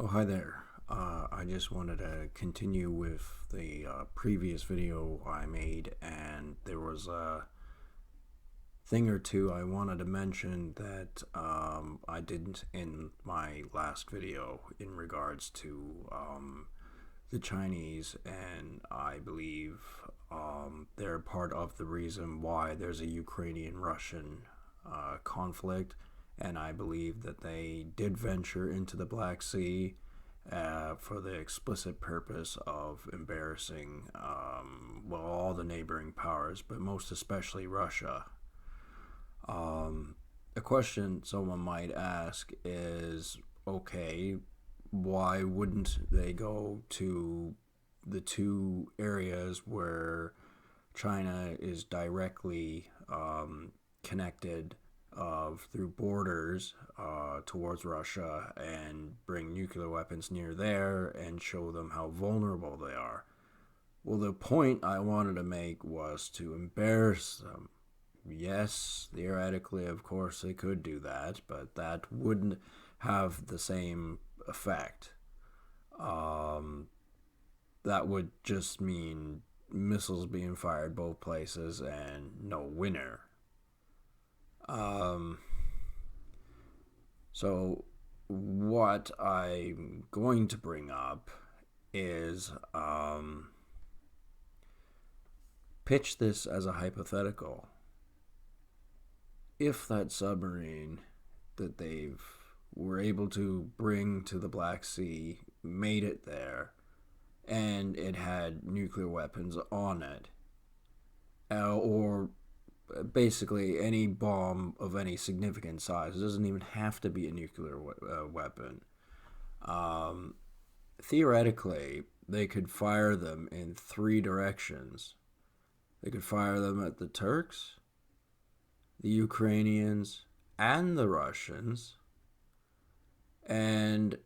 Oh, hi there. I just wanted to continue with the previous video I made, and there was a thing or two I wanted to mention that I didn't in my last video in regards to the Chinese, and I believe they're part of the reason why there's a Ukrainian-Russian conflict, and I believe that they did venture into the Black Sea for the explicit purpose of embarrassing, all the neighboring powers, but most especially Russia. A question someone might ask is, okay, why wouldn't they go to the two areas where China is directly connected through borders towards Russia and bring nuclear weapons near there and show them how vulnerable they are? Well, the point I wanted to make was to embarrass them. Yes, theoretically, of course, they could do that, but that wouldn't have the same effect. That would just mean missiles being fired both places and no winner. So, what I'm going to bring up is pitch this as a hypothetical. If that submarine that they were able to bring to the Black Sea made it there and it had nuclear weapons on it, or basically any bomb of any significant size, it doesn't even have to be a nuclear weapon. Theoretically, they could fire them in three directions. They could fire them at the Turks, the Ukrainians, and the Russians. And,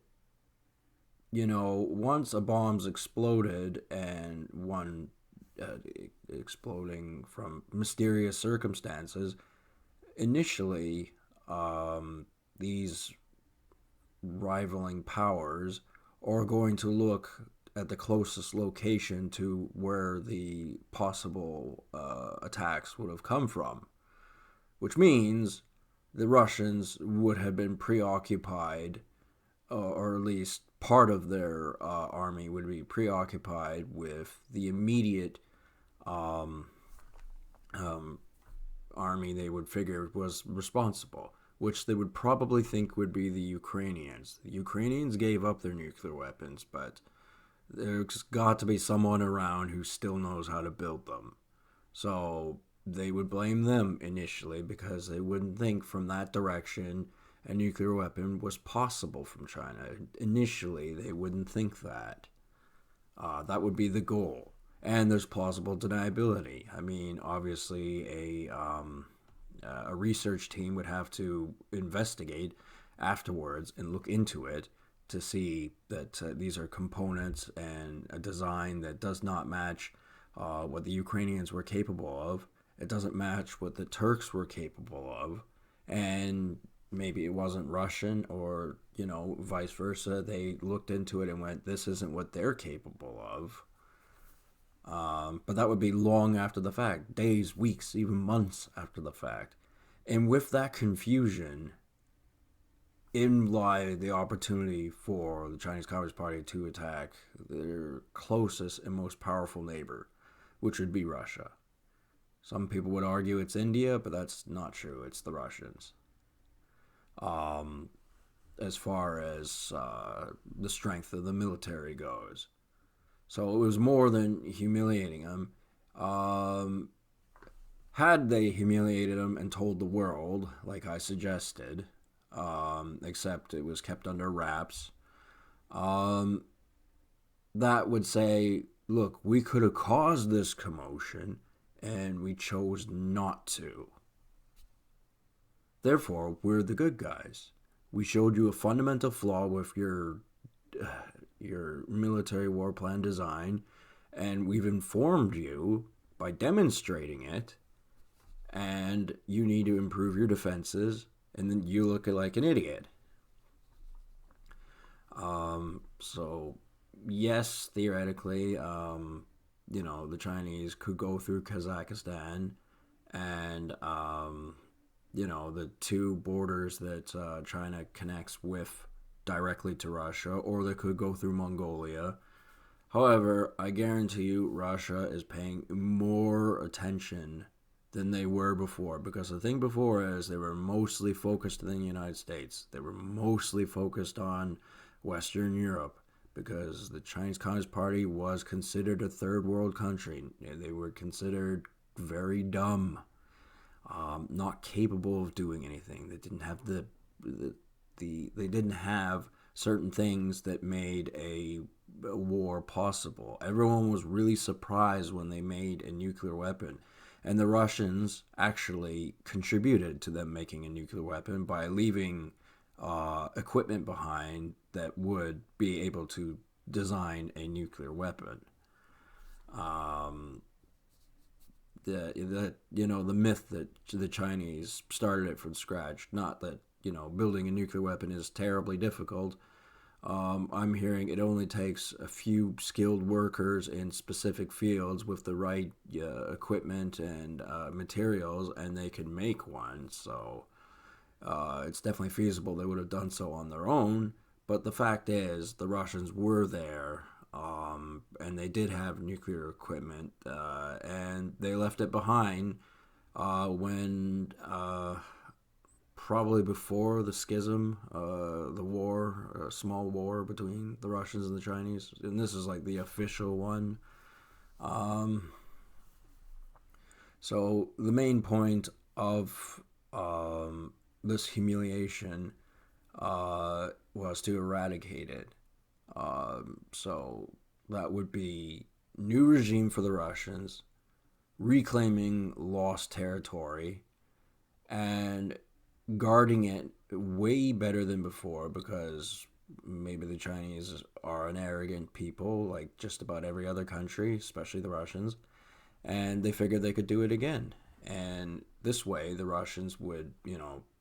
once a bomb's exploded, and one exploding from mysterious circumstances, initially, these rivaling powers are going to look at the closest location to where the possible attacks would have come from, which means the Russians would have been preoccupied, or at least part of their army would be preoccupied with the immediate army they would figure was responsible, which they would probably think would be the Ukrainians. The Ukrainians gave up their nuclear weapons, but there's got to be someone around who still knows how to build them. So they would blame them initially because they wouldn't think from that direction a nuclear weapon was possible from China. Initially, they wouldn't think that. That would be the goal. And there's plausible deniability. I mean, obviously, a research team would have to investigate afterwards and look into it to see that these are components and a design that does not match what the Ukrainians were capable of. It doesn't match what the Turks were capable of. And maybe it wasn't Russian, or, vice versa. They looked into it and went, this isn't what they're capable of. But that would be long after the fact, days, weeks, even months after the fact. And with that confusion, in lie the opportunity for the Chinese Communist Party to attack their closest and most powerful neighbor, which would be Russia. Some people would argue it's India, but that's not true. It's the Russians. As far as the strength of the military goes. So it was more than humiliating them. Had they humiliated them and told the world, like I suggested, except it was kept under wraps, that would say, look, we could have caused this commotion, and we chose not to. Therefore, we're the good guys. We showed you a fundamental flaw with your military war plan design, and we've informed you by demonstrating it, and you need to improve your defenses, and then you look like an idiot. So, yes, theoretically, the Chinese could go through Kazakhstan and, the two borders that China connects with directly to Russia, or they could go through Mongolia. However, I guarantee you Russia is paying more attention than they were before, because the thing before is they were mostly focused in the United States. They were mostly focused on Western Europe because the Chinese Communist Party was considered a third world country. They were considered very dumb, not capable of doing anything. They didn't have they didn't have certain things that made a war possible. Everyone was really surprised when they made a nuclear weapon. And the Russians actually contributed to them making a nuclear weapon by leaving equipment behind that would be able to design a nuclear weapon. Um, the myth that the Chinese started it from scratch, not that building a nuclear weapon is terribly difficult. I'm hearing it only takes a few skilled workers in specific fields with the right equipment and materials, and they can make one. So it's definitely feasible they would have done so on their own. But the fact is, the Russians were there, and they did have nuclear equipment, and they left it behind when probably before the schism, the war, a small war between the Russians and the Chinese, and this is like the official one. Um, so the main point of this humiliation was to eradicate it. So that would be new regime for the Russians, reclaiming lost territory, and guarding it way better than before, because maybe the Chinese are an arrogant people like just about every other country, especially the Russians, and they figured they could do it again. And this way, the Russians would,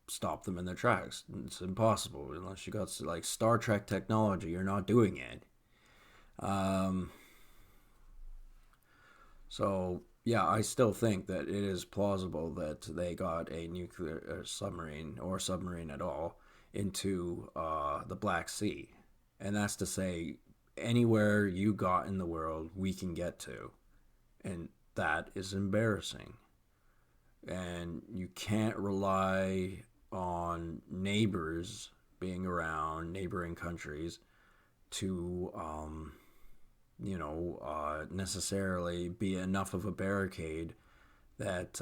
stop them in their tracks. It's impossible unless you got like Star Trek technology. You're not doing it. Um, so yeah, I still think that it is plausible that they got a nuclear submarine or submarine at all into the Black Sea, and that's to say, anywhere you got in the world, we can get to, and that is embarrassing. And you can't rely on neighbors being around, neighboring countries, to necessarily be enough of a barricade that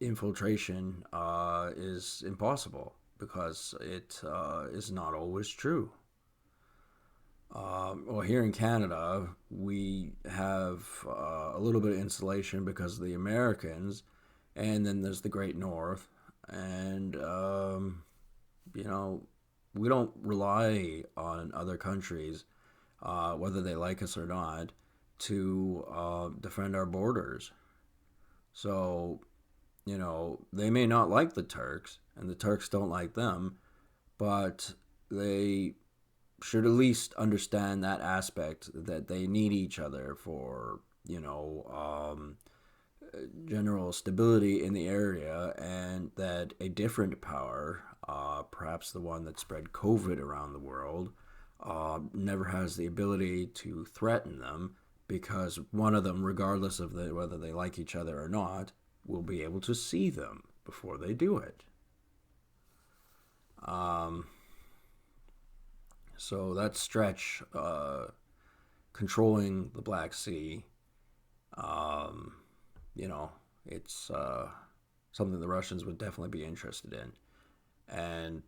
infiltration is impossible, because it is not always true. Well, here in Canada, we have a little bit of insulation because of the Americans, and then there's the Great North, and you know, we don't rely on other countries, whether they like us or not, to defend our borders. So, they may not like the Turks, and the Turks don't like them, but they should at least understand that aspect, that they need each other for, general stability in the area, and that a different power, perhaps the one that spread COVID around the world, never has the ability to threaten them, because one of them, regardless of whether they like each other or not, will be able to see them before they do it. Um, so that stretch, controlling the Black Sea, um, you know, it's something the Russians would definitely be interested in. And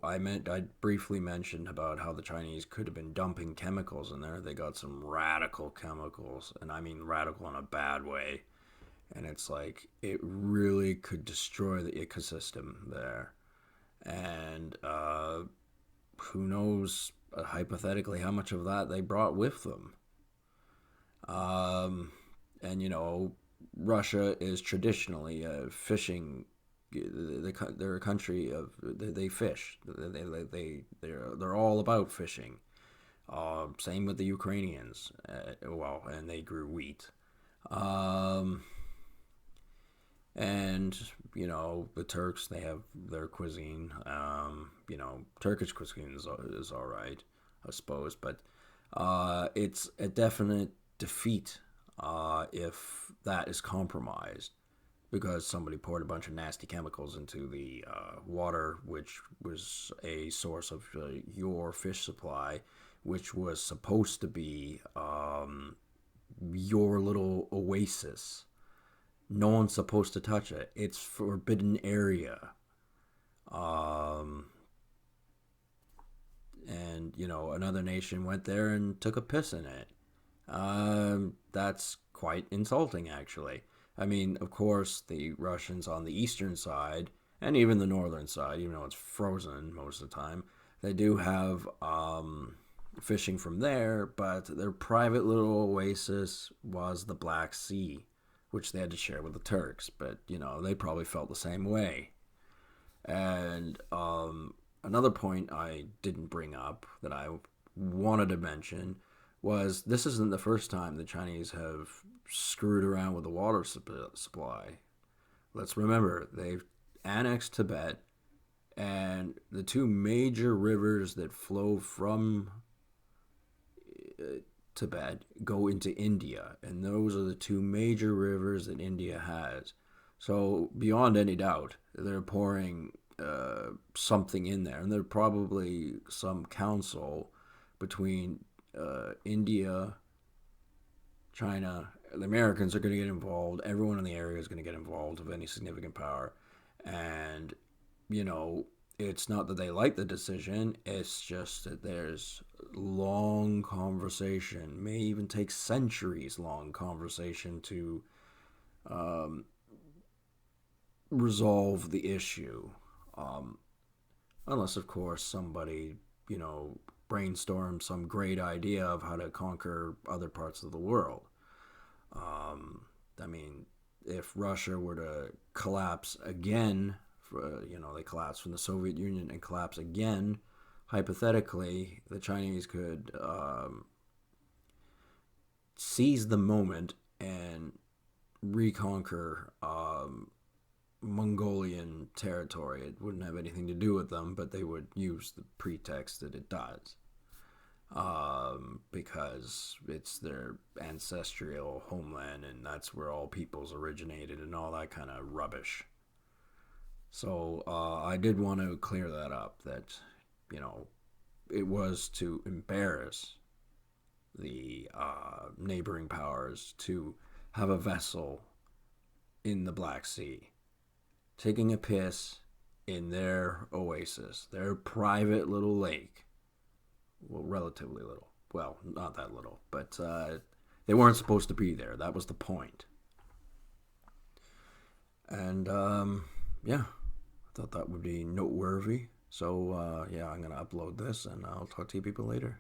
I briefly mentioned about how the Chinese could have been dumping chemicals in there. They got some radical chemicals, and I mean radical in a bad way. And it's like it really could destroy the ecosystem there. And who knows, hypothetically, how much of that they brought with them. Um, and Russia is traditionally fishing. They're a country of they fish. They're all about fishing, Same with the Ukrainians. Well, and they grew wheat. Um, and the Turks, they have their cuisine. Turkish cuisine is all right, I suppose, but it's a definite defeat if that is compromised because somebody poured a bunch of nasty chemicals into the water, which was a source of your fish supply, which was supposed to be your little oasis. No one's supposed to touch it. It's forbidden area. Um, and another nation went there and took a piss in it. That's quite insulting, actually. I mean, of course, the Russians on the eastern side and even the northern side, even though it's frozen most of the time, they do have fishing from there, but their private little oasis was the Black Sea, which they had to share with the Turks. But, they probably felt the same way. And another point I didn't bring up that I wanted to mention was this isn't the first time the Chinese have screwed around with the water supply. Let's remember, they've annexed Tibet, and the two major rivers that flow from Tibet go into India, and those are the two major rivers that India has. So, beyond any doubt, they're pouring something in there, and there's probably some council between India, China. The Americans are going to get involved. Everyone in the area is going to get involved of any significant power. And, it's not that they like the decision, it's just that there's long conversation, may even take centuries long conversation to resolve the issue. Um, Unless, of course, somebody, brainstorms some great idea of how to conquer other parts of the world. Um, I mean, if Russia were to collapse again, they collapsed from the Soviet Union and collapse again, hypothetically, the Chinese could seize the moment and reconquer Mongolian territory. It wouldn't have anything to do with them, but they would use the pretext that it does. Because it's their ancestral homeland and that's where all peoples originated and all that kind of rubbish. So I did want to clear that up that, it was to embarrass the neighboring powers to have a vessel in the Black Sea taking a piss in their oasis, their private little lake. Well, relatively little. Well, not that little, but they weren't supposed to be there. That was the point. And yeah, I thought that would be noteworthy. So yeah, I'm gonna upload this, and I'll talk to you people later.